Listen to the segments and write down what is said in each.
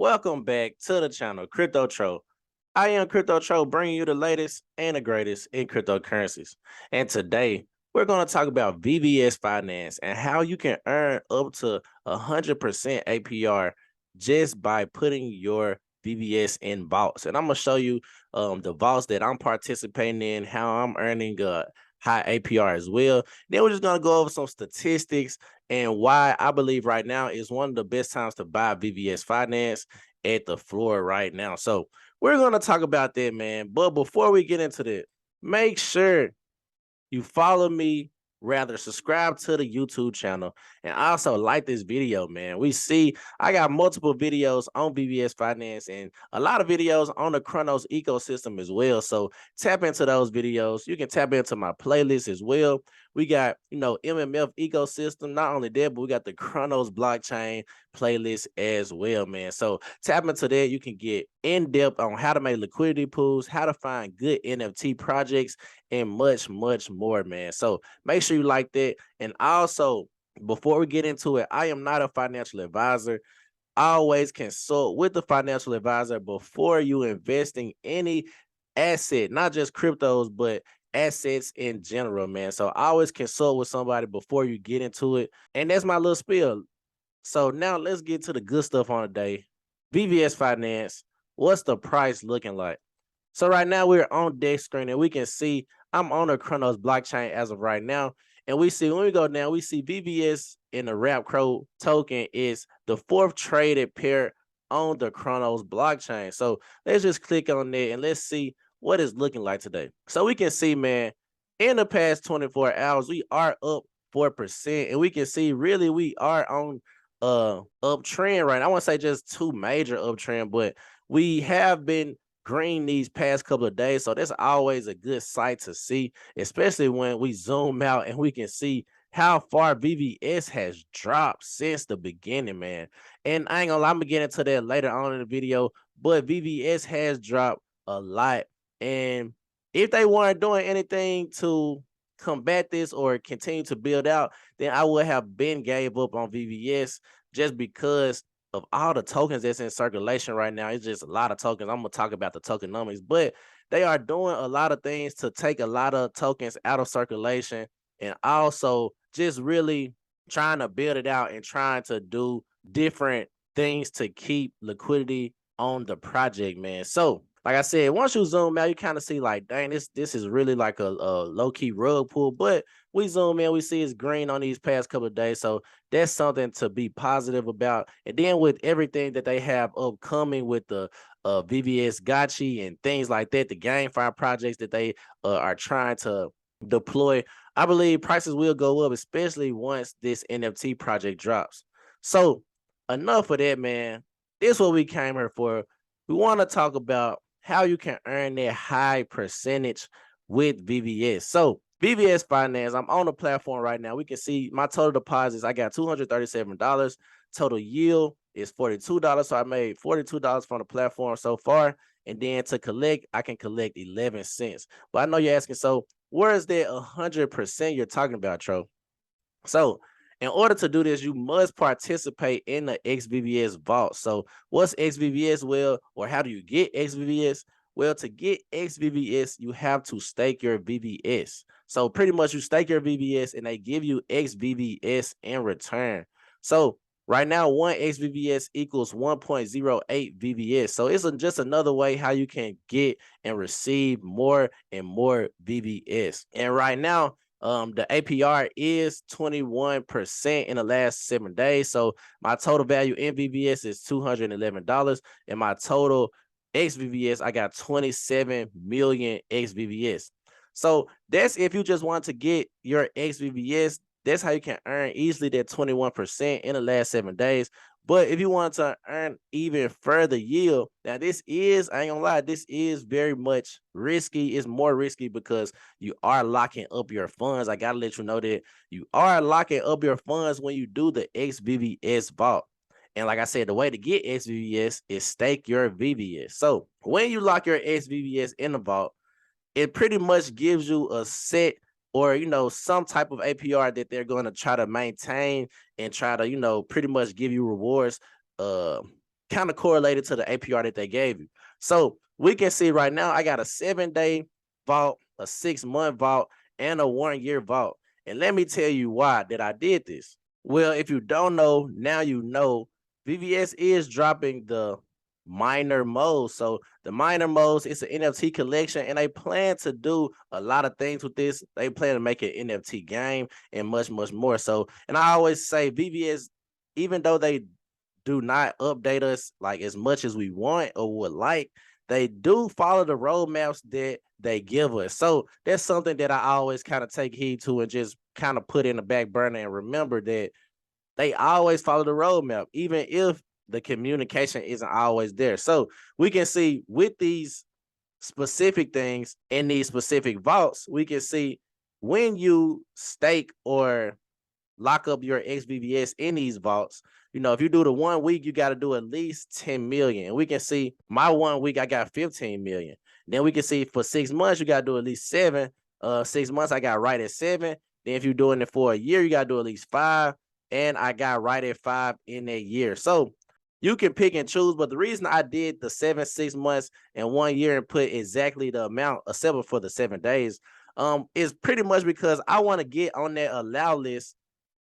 Welcome back to the channel, Crypto Tro. I am Crypto Tro, bringing you the latest and the greatest in cryptocurrencies. And today, we're going to talk about VVS Finance and how you can earn up to 100% APR just by putting your VVS in vaults. And I'm going to show you the vaults that I'm participating in, how I'm earning high APR as well. Then we're just going to go over some statistics and why I believe right now is one of the best times to buy VVS Finance at the floor right now. So we're going to talk about that, man. But before we get into that, make sure you follow me, rather subscribe to the YouTube channel, and also like this video, man. We see I got multiple videos on VVS Finance and a lot of videos on the Cronos ecosystem as well. So tap into those videos. You can tap into my playlist as well. We got, MMF ecosystem. Not only that, but we got the Cronos blockchain playlist as well, man. So tap into that. You can get in depth on how to make liquidity pools, how to find good NFT projects, and much, much more, man. So make sure you like that. And also, before we get into it, I am not a financial advisor. Always consult with the financial advisor before you investing any asset, not just cryptos, but assets in general, man. So always consult with somebody before you get into it. And that's my little spiel. So now let's get to the good stuff on the day. VVS Finance, what's the price looking like? So right now we're on deck screen and we can see I'm on the Cronos blockchain as of right now. And we see when we go down, we see VVS in the WrapCro token is the fourth traded pair on the Cronos blockchain. So let's just click on that and let's see what it's looking like today. So we can see, man, in the past 24 hours, we are up 4%. And we can see really we are on uptrend right now. I want to say just two major uptrend, but we have been green these past couple of days. So that's always a good sight to see, especially when we zoom out and we can see how far VVS has dropped since the beginning, man. And I ain't gonna lie, I'm gonna get into that later on in the video, but VVS has dropped a lot. And if they weren't doing anything to combat this or continue to build out, then I would have been gave up on VVS just because of all the tokens that's in circulation right now. It's just a lot of tokens. I'm gonna talk about the tokenomics, but they are doing a lot of things to take a lot of tokens out of circulation and also just really trying to build it out and trying to do different things to keep liquidity on the project, man. So like I said, once you zoom out, you kind of see like, dang, this is really like a low-key rug pull. But we zoom in, we see it's green on these past couple of days. So that's something to be positive about. And then with everything that they have upcoming with the VVS Gotchi and things like that, the GameFi projects that they are trying to deploy, I believe prices will go up, especially once this NFT project drops. So enough of that, man. This is what we came here for. We want to talk about how you can earn that high percentage with VVS. So VVS Finance, I'm on the platform right now. We can see my total deposits. I got $237. Total yield is $42. So I made $42 from the platform so far. And then to collect, I can collect 11 cents. But I know you're asking, so where is that 100% you're talking about, Tro? So in order to do this, you must participate in the xVVS vault. So what's xVVS? Well, or how do you get xVVS? Well, to get xVVS, you have to stake your VVS. So pretty much you stake your VVS and they give you xVVS in return. So right now, one xVVS equals 1.08 VVS. So it's just another way how you can get and receive more and more VVS. And right now, the APR is 21% in the last 7 days. So my total value in VVS is $211. And my total xVVS, I got 27 million xVVS. So that's if you just want to get your xVVS, that's how you can earn easily that 21% in the last 7 days. But if you want to earn even further yield, now this is, I ain't gonna lie, this is very much risky. It's more risky because you are locking up your funds. I gotta let you know that you are locking up your funds when you do the xVVS vault. And like I said, the way to get xVVS is stake your VVS. So when you lock your xVVS in the vault, it pretty much gives you a set or, some type of APR that they're going to try to maintain and try to, pretty much give you rewards kind of correlated to the APR that they gave you. So we can see right now, I got a 7-day vault, a 6-month vault, and a 1-year vault. And let me tell you why that I did this. Well, if you don't know, now you know. VVS is dropping the minor modes. So the minor modes, it's an NFT collection, and they plan to do a lot of things with this. They plan to make an NFT game and much, much more. So, and I always say VVS, even though they do not update us like as much as we want or would like, they do follow the roadmaps that they give us. So that's something that I always kind of take heed to and just kind of put in the back burner and remember that they always follow the roadmap, even if the communication isn't always there. So we can see with these specific things in these specific vaults, we can see when you stake or lock up your xVVS in these vaults. If you do the 1 week, you got to do at least 10 million. And we can see my 1 week, I got 15 million. Then we can see for 6 months, you got to do at least 7. 6 months, I got right at 7. Then if you're doing it for a year, you got to do at least 5. And I got right at 5 in that year. So you can pick and choose. But the reason I did the 7, 6 months, and 1 year and put exactly the amount, except for the 7 days, is pretty much because I want to get on that allow list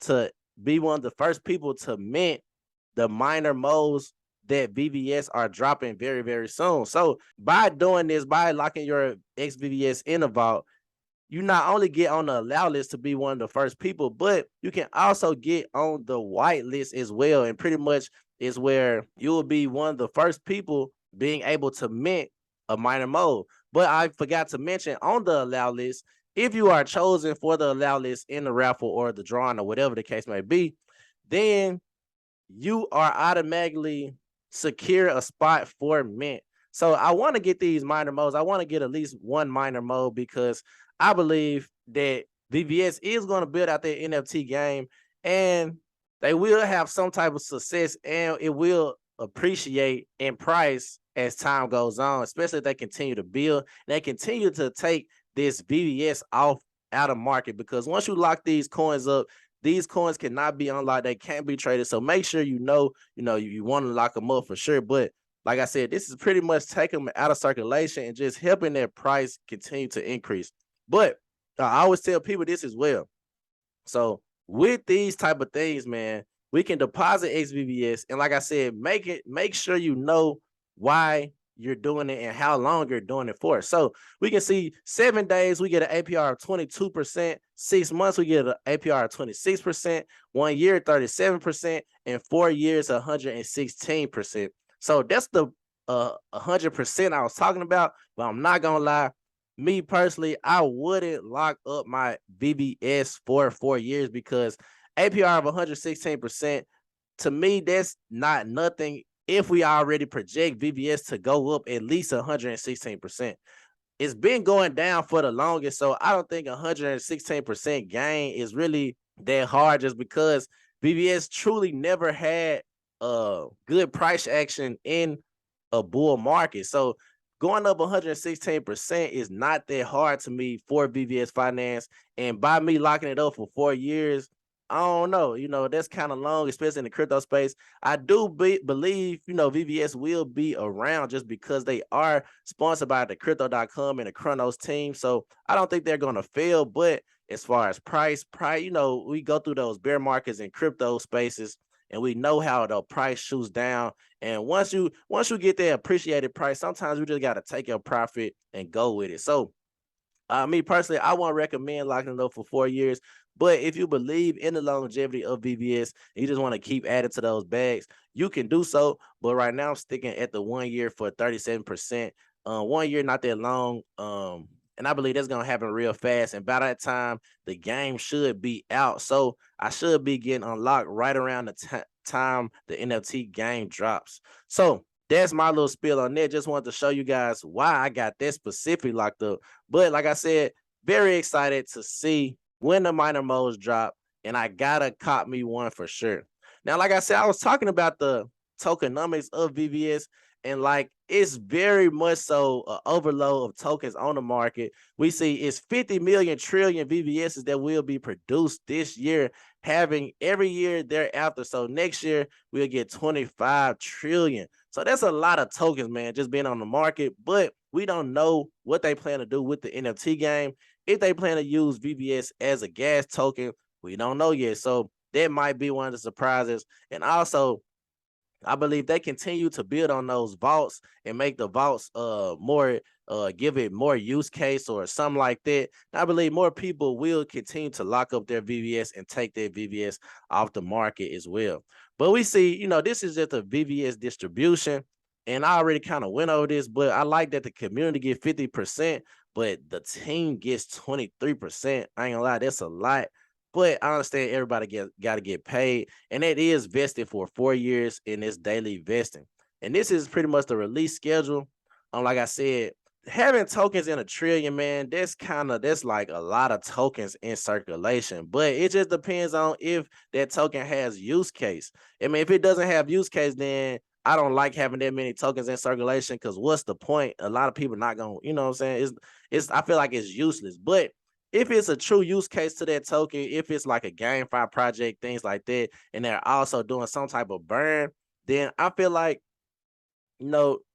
to be one of the first people to mint the minor modes that VVS are dropping very, very soon. So by doing this, by locking your xVVS in a vault, you not only get on the allow list to be one of the first people, but you can also get on the white list as well. And pretty much is where you will be one of the first people being able to mint a minor mode. But I forgot to mention on the allow list, if you are chosen for the allow list in the raffle or the drawing or whatever the case may be, then you are automatically secure a spot for mint. So I want to get these minor modes. I want to get at least one minor mode because I believe that VVS is going to build out their NFT game and they will have some type of success and it will appreciate in price as time goes on, especially if they continue to build. They continue to take this VVS out of market because once you lock these coins up, these coins cannot be unlocked. They can't be traded. So make sure you want to lock them up for sure. But like I said, this is pretty much taking them out of circulation and just helping their price continue to increase. But I always tell people this as well. So with these type of things, man, we can deposit xVVS. And like I said, make sure you know why you're doing it and how long you're doing it for. So we can see 7 days, we get an APR of 22%. 6 months, we get an APR of 26%. 1 year, 37%. And 4 years, 116%. So that's the 100% I was talking about. But I'm not going to lie. Me personally, I wouldn't lock up my VVS for 4 years because APR of 116%, to me, that's not nothing if we already project VVS to go up at least 116%. It's been going down for the longest, so I don't think 116% gain is really that hard just because VVS truly never had a good price action in a bull market. So going up 116% is not that hard to me for VVS Finance. And by me locking it up for 4 years, I don't know, that's kind of long, especially in the crypto space. I do believe, VVS will be around just because they are sponsored by the crypto.com and the Cronos team. So I don't think they're going to fail. But as far as price, we go through those bear markets in crypto spaces and we know how the price shoots down. And once you get that appreciated price, sometimes you just got to take your profit and go with it. So me personally, I won't recommend locking it up for 4 years. But if you believe in the longevity of VVS and you just want to keep adding to those bags, you can do so. But right now I'm sticking at the 1 year for 37%. 1 year, not that long. And I believe that's going to happen real fast. And by that time, the game should be out. So I should be getting unlocked right around the time the NFT game drops. So that's my little spiel on that. Just wanted to show you guys why I got that specifically locked up. But like I said, very excited to see when the minor modes drop, and I gotta cop me one for sure. Now, like I said, I was talking about the tokenomics of VVS, and like it's very much so an overload of tokens on the market. We see it's 50 million trillion VVSs that will be produced this year, having every year thereafter. So next year we'll get 25 trillion. So that's a lot of tokens, man, just being on the market. But we don't know what they plan to do with the NFT game. If they plan to use VVS as a gas token, we don't know yet. So that might be one of the surprises. And also, I believe they continue to build on those vaults and make the vaults more give it more use case or something like that. And I believe more people will continue to lock up their VVS and take their VVS off the market as well. But we see, this is just a VVS distribution, and I already kind of went over this, but I like that the community get 50%, but the team gets 23%. I ain't gonna lie, that's a lot. But I understand everybody got to get paid, and it is vested for 4 years in this daily vesting. And this is pretty much the release schedule. Like I said, having tokens in a trillion, man, that's like a lot of tokens in circulation. But it just depends on if that token has use case. I mean, if it doesn't have use case, then I don't like having that many tokens in circulation, because what's the point? A lot of people not gonna, what I'm saying? It's I feel like it's useless. But if it's a true use case to that token, if it's like a GameFi project, things like that, and they're also doing some type of burn, then I feel like,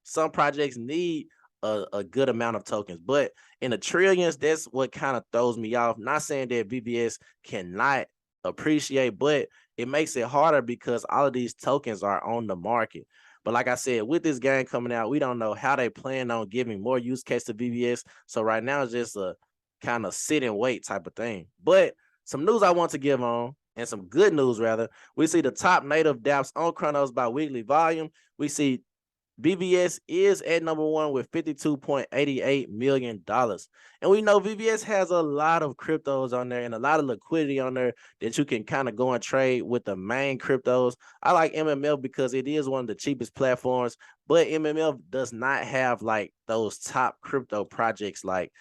some projects need a good amount of tokens. But in the trillions, that's what kind of throws me off. Not saying that VVS cannot appreciate, but it makes it harder because all of these tokens are on the market. But like I said, with this game coming out, we don't know how they plan on giving more use case to VVS. So right now it's just a kind of sit and wait type of thing. But some news I want to give on, and some good news rather, we see the top native dApps on Cronos by weekly volume. We see VVS is at number 1 with $52.88 million. And we know VVS has a lot of cryptos on there and a lot of liquidity on there that you can kind of go and trade with the main cryptos. I like MMF because it is one of the cheapest platforms, but MMF does not have like those top crypto projects like,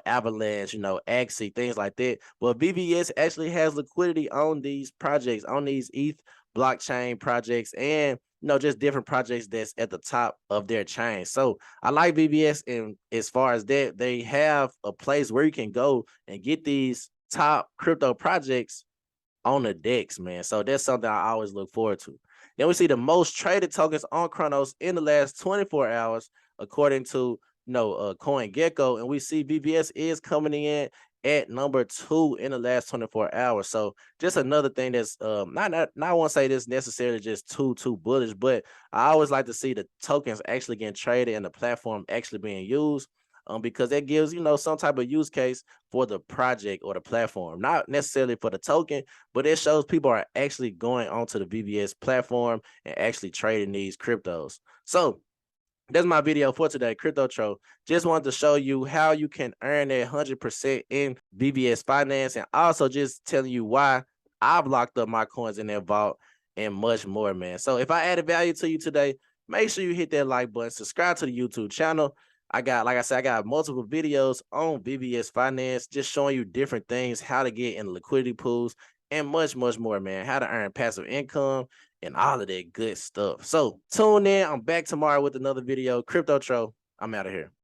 Avalanche, Axie, things like that. But VVS actually has liquidity on these projects, on these ETH blockchain projects, and just different projects that's at the top of their chain. So I like VVS, and as far as that, they have a place where you can go and get these top crypto projects on the DEX, man. So that's something I always look forward to. Then we see the most traded tokens on Cronos in the last 24 hours, according to CoinGecko, and we see VVS is coming in at number 2 in the last 24 hours. So just another thing that's not I won't say this necessarily just too bullish, but I always like to see the tokens actually getting traded and the platform actually being used, because that gives some type of use case for the project or the platform, not necessarily for the token, but it shows people are actually going onto the VVS platform and actually trading these cryptos. So that's my video for today, Crypto Tro. Just wanted to show you how you can earn that 100% in VVS Finance, and also just telling you why I've locked up my coins in that vault and much more, man. So if I added value to you today, make sure you hit that like button, subscribe to the YouTube channel. Like I said, I got multiple videos on VVS Finance, just showing you different things, how to get in liquidity pools, and much more, man. How to earn passive income and all of that good stuff. So tune in. I'm back tomorrow with another video. Crypto Tro, I'm out of here.